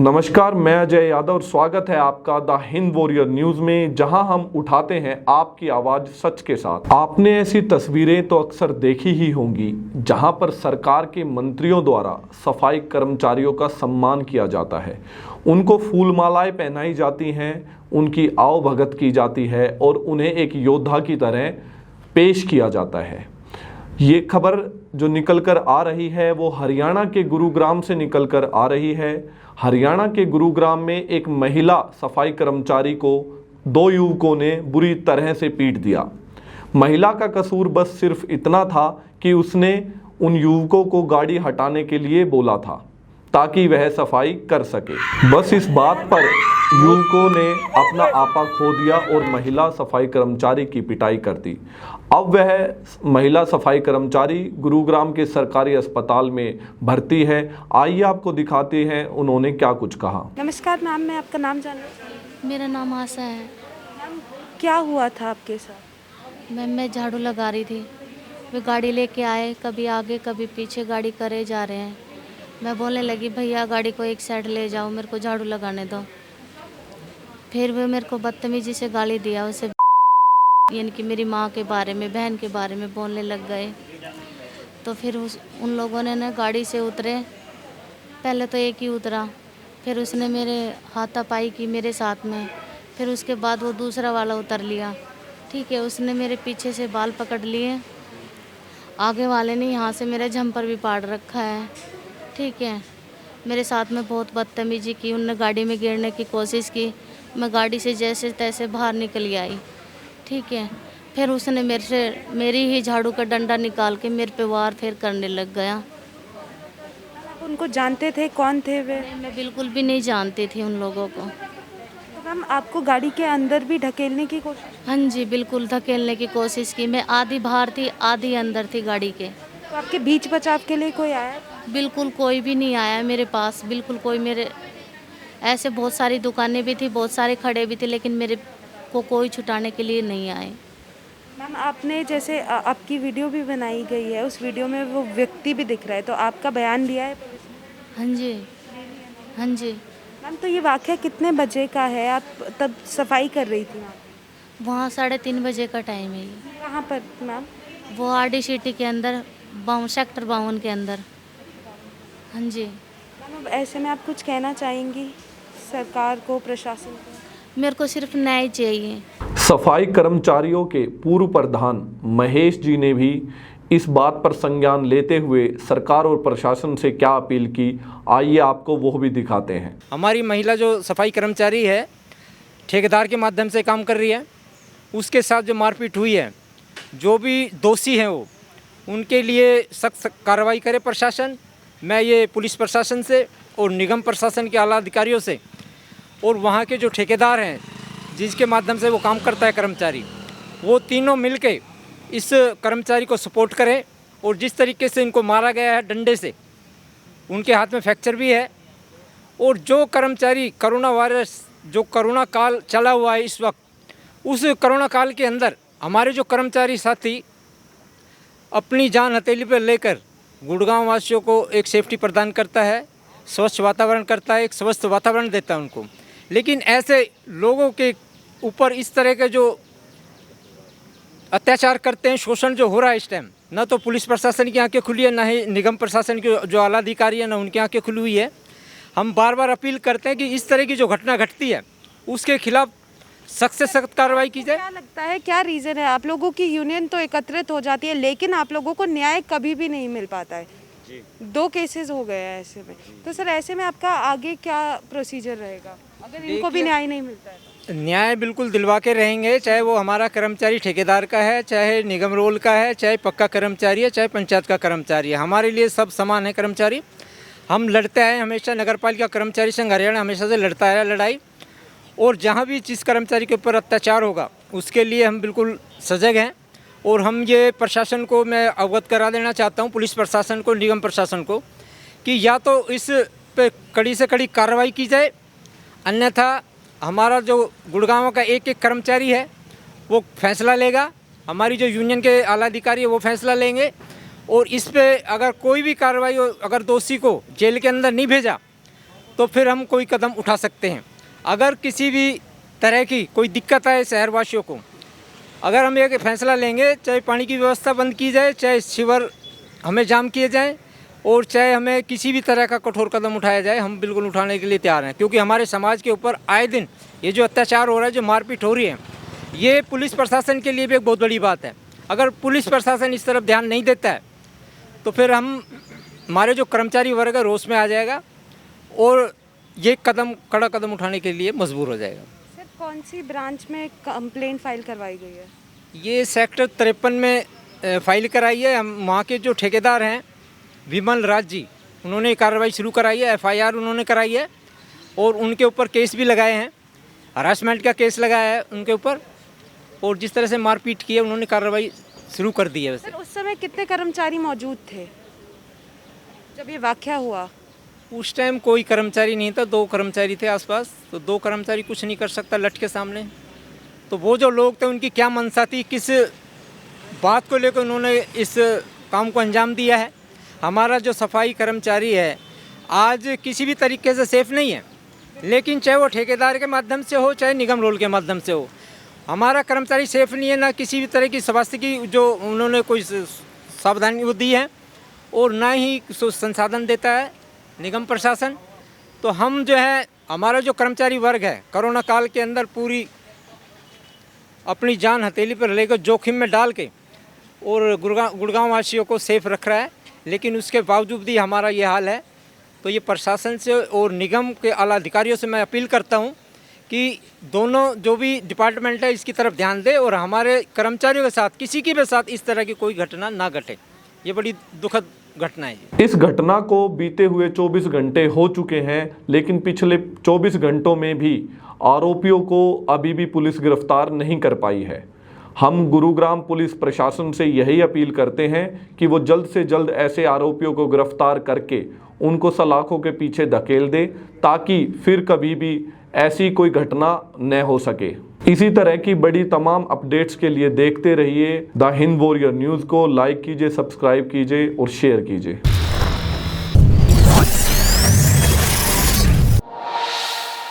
नमस्कार, मैं अजय यादव और स्वागत है आपका द हिंद वॉरियर न्यूज में, जहां हम उठाते हैं आपकी आवाज सच के साथ। आपने ऐसी तस्वीरें तो अक्सर देखी ही होंगी जहां पर सरकार के मंत्रियों द्वारा सफाई कर्मचारियों का सम्मान किया जाता है, उनको फूल मालाएं पहनाई जाती हैं, उनकी आवभगत की जाती है और उन्हें एक योद्धा की तरह पेश किया जाता है। ये खबर जो निकल कर आ रही है वो हरियाणा के गुरुग्राम से निकल कर आ रही है। हरियाणा के गुरुग्राम में एक महिला सफाई कर्मचारी को दो युवकों ने बुरी तरह से पीट दिया। महिला का कसूर बस सिर्फ इतना था कि उसने उन युवकों को गाड़ी हटाने के लिए बोला था ताकि वह सफाई कर सके। बस इस बात पर युवकों ने अपना आपा खो दिया और महिला सफाई कर्मचारी की पिटाई कर दी। अब वह महिला सफाई कर्मचारी गुरुग्राम के सरकारी अस्पताल में भर्ती है। आइए आपको दिखाते हैं उन्होंने क्या कुछ कहा। नमस्कार मैम, मैं आपका नाम जानना चाहूँगी। मेरा नाम आशा है। मैम, क्या हुआ था आपके साथ? मैम, मैं झाड़ू लगा रही थी, वे गाड़ी लेके आए, कभी आगे कभी पीछे गाड़ी करे जा रहे हैं। मैं बोलने लगी, भैया गाड़ी को एक साइड ले जाओ, मेरे को झाड़ू लगाने दो। फिर वे मेरे को बदतमीजी से गाली दिया, उसे यानी कि मेरी माँ के बारे में, बहन के बारे में बोलने लग गए। तो फिर उन लोगों ने ना गाड़ी से उतरे, पहले तो एक ही उतरा, फिर उसने मेरे हाथापाई की मेरे साथ में, फिर उसके बाद वो दूसरा वाला उतर लिया। ठीक है, उसने मेरे पीछे से बाल पकड़ लिए, आगे वाले ने यहाँ से मेरा झंपर भी पाड़ रखा है। ठीक है, मेरे साथ में बहुत बदतमीजी की, उनने गाड़ी में गिरने की कोशिश की, मैं गाड़ी से जैसे तैसे बाहर निकल आई। ठीक है, फिर उसने मेरी ही झाड़ू का डंडा निकाल के मेरे पे वार फेर करने लग गया। आप उनको जानते थे? कौन थे वे? मैं बिल्कुल भी नहीं जानती थी उन लोगों को। तो मैम, आपको गाड़ी के अंदर भी ढकेलने की कोशिश? हाँ जी, बिल्कुल धकेलने की कोशिश की। मैं आधी बाहर थी, आधी अंदर थी गाड़ी के। तो आपके बीच बचाव के लिए कोई आया? बिल्कुल कोई भी नहीं आया मेरे पास, बिल्कुल कोई। मेरे ऐसे बहुत सारी दुकानें भी थी, बहुत सारे खड़े भी थे, लेकिन मेरे को कोई छुटाने के लिए नहीं आए। मैम, आपने जैसे आपकी वीडियो भी बनाई गई है, उस वीडियो में वो व्यक्ति भी दिख रहा है, तो आपका बयान लिया है पुलिस ने? हाँ जी, हाँ जी। मैम, तो ये वाक़या कितने बजे का है? आप तब सफाई कर रही थी वहाँ 3:30 बजे का टाइम है ये। कहाँ पर मैम? वो आरडी सिटी के अंदर, सेक्टर 52 के अंदर। हाँ जी। मैम, अब ऐसे में आप कुछ कहना चाहेंगी सरकार को, प्रशासन को? मेरे को सिर्फ न्याय चाहिए। सफाई कर्मचारियों के पूर्व प्रधान महेश जी ने भी इस बात पर संज्ञान लेते हुए सरकार और प्रशासन से क्या अपील की, आइए आपको वो भी दिखाते हैं। हमारी महिला जो सफाई कर्मचारी है, ठेकेदार के माध्यम से काम कर रही है, उसके साथ जो मारपीट हुई है, जो भी दोषी हैं वो, उनके लिए सख्त कार्रवाई करे प्रशासन। मैं ये पुलिस प्रशासन से और निगम प्रशासन के आला अधिकारियों से और वहाँ के जो ठेकेदार हैं जिसके माध्यम से वो काम करता है कर्मचारी, वो तीनों मिलके इस कर्मचारी को सपोर्ट करें। और जिस तरीके से इनको मारा गया है डंडे से, उनके हाथ में फ्रैक्चर भी है। और जो कर्मचारी कोरोना वायरस, जो कोरोना काल चला हुआ है इस वक्त, उस कोरोना काल के अंदर हमारे जो कर्मचारी साथी अपनी जान हथेली पर लेकर गुड़गांव वासियों को एक सेफ्टी प्रदान करता है, स्वच्छ वातावरण करता है, एक स्वस्थ वातावरण देता है उनको। लेकिन ऐसे लोगों के ऊपर इस तरह के जो अत्याचार करते हैं, शोषण जो हो रहा है इस टाइम, ना तो पुलिस प्रशासन की आंखें खुली है, ना ही निगम प्रशासन के जो आला अधिकारी है, ना उनकी आंखें खुली हुई है। हम बार बार अपील करते हैं कि इस तरह की जो घटना घटती है उसके खिलाफ सख्त से सख्त कार्रवाई की जाए। क्या लगता है, क्या रीज़न है? आप लोगों की यूनियन तो एकत्रित हो जाती है, लेकिन आप लोगों को न्याय कभी भी नहीं मिल पाता है। 2 केसेस हो गए हैं ऐसे में, तो सर ऐसे में आपका आगे क्या प्रोसीजर रहेगा अगर इनको भी न्याय नहीं मिलता है? न्याय बिल्कुल दिलवा के रहेंगे, चाहे वो हमारा कर्मचारी ठेकेदार का है, चाहे निगम रोल का है, चाहे पक्का कर्मचारी है, चाहे पंचायत का कर्मचारी है। हमारे लिए सब समान है कर्मचारी। हम लड़ते आए हमेशा, नगर पालिका कर्मचारी संघ हरियाणा हमेशा से लड़ता आया लड़ाई। और जहाँ भी जिस कर्मचारी के ऊपर अत्याचार होगा उसके लिए हम बिल्कुल सजग हैं। और हम ये प्रशासन को मैं अवगत करा देना चाहता हूँ, पुलिस प्रशासन को, निगम प्रशासन को, कि या तो इस पे कड़ी से कड़ी कार्रवाई की जाए, अन्यथा हमारा जो गुड़गांव का एक एक कर्मचारी है वो फैसला लेगा, हमारी जो यूनियन के आला अधिकारी है वो फैसला लेंगे। और इस पे अगर कोई भी कार्रवाई हो, अगर दोषी को जेल के अंदर नहीं भेजा तो फिर हम कोई कदम उठा सकते हैं। अगर किसी भी तरह की कोई दिक्कत है शहरवासियों को, अगर हम एक फैसला लेंगे, चाहे पानी की व्यवस्था बंद की जाए, चाहे शिविर हमें जाम किए जाए, और चाहे हमें किसी भी तरह का कठोर कदम उठाया जाए, हम बिल्कुल उठाने के लिए तैयार हैं। क्योंकि हमारे समाज के ऊपर आए दिन ये जो अत्याचार हो रहा है, जो मारपीट हो रही है, ये पुलिस प्रशासन के लिए भी एक बहुत बड़ी बात है। अगर पुलिस प्रशासन इस तरफ ध्यान नहीं देता है तो फिर हमारे जो कर्मचारी वर्ग है रोष में आ जाएगा और ये कड़ा कदम उठाने के लिए मजबूर हो जाएगा। सर कौन सी ब्रांच में कंप्लेंट फाइल करवाई गई है? ये सेक्टर 53 में फाइल कराई है। हम वहाँ के जो ठेकेदार हैं विमल राज जी, उन्होंने कार्रवाई शुरू कराई है, FIR उन्होंने कराई है और उनके ऊपर केस भी लगाए हैं, हरासमेंट का केस लगाया है उनके ऊपर, और जिस तरह से मारपीट की है उन्होंने कार्रवाई शुरू कर दी है। वैसे सर उस समय कितने कर्मचारी मौजूद थे जब ये वाकया हुआ? उस टाइम कोई कर्मचारी नहीं था, 2 कर्मचारी थे आसपास, तो 2 कर्मचारी कुछ नहीं कर सकता लट के सामने। तो वो जो लोग थे उनकी क्या मंशा थी, किस बात को लेकर उन्होंने इस काम को अंजाम दिया है। हमारा जो सफाई कर्मचारी है आज किसी भी तरीके से सेफ़ नहीं है, लेकिन चाहे वो ठेकेदार के माध्यम से हो, चाहे निगम रोल के माध्यम से हो, हमारा कर्मचारी सेफ़ नहीं है। ना किसी भी तरह की स्वास्थ्य की जो उन्होंने कोई सावधानी वो दी है और ना ही संसाधन देता है निगम प्रशासन। तो हम जो है, हमारा जो कर्मचारी वर्ग है कोरोना काल के अंदर पूरी अपनी जान हथेली पर लेकर जोखिम में डाल के और गुड़गांव वासियों को सेफ रख रहा है, लेकिन उसके बावजूद भी हमारा ये हाल है। तो ये प्रशासन से और निगम के आला अधिकारियों से मैं अपील करता हूँ कि दोनों जो भी डिपार्टमेंट है इसकी तरफ ध्यान दे और हमारे कर्मचारियों के साथ किसी के भी साथ इस तरह की कोई घटना ना घटे। ये बड़ी दुखद घटना है जी। इस घटना को बीते हुए 24 घंटे हो चुके हैं, लेकिन पिछले 24 घंटों में भी आरोपियों को अभी भी पुलिस गिरफ्तार नहीं कर पाई है। हम गुरुग्राम पुलिस प्रशासन से यही अपील करते हैं कि वो जल्द से जल्द ऐसे आरोपियों को गिरफ्तार करके उनको सलाखों के पीछे धकेल दे, ताकि फिर कभी भी ऐसी कोई घटना न हो सके। इसी तरह की बड़ी तमाम अपडेट्स के लिए देखते रहिए द हिंद वॉरियर न्यूज़ को। लाइक कीजिए, सब्सक्राइब कीजिए और शेयर कीजिए।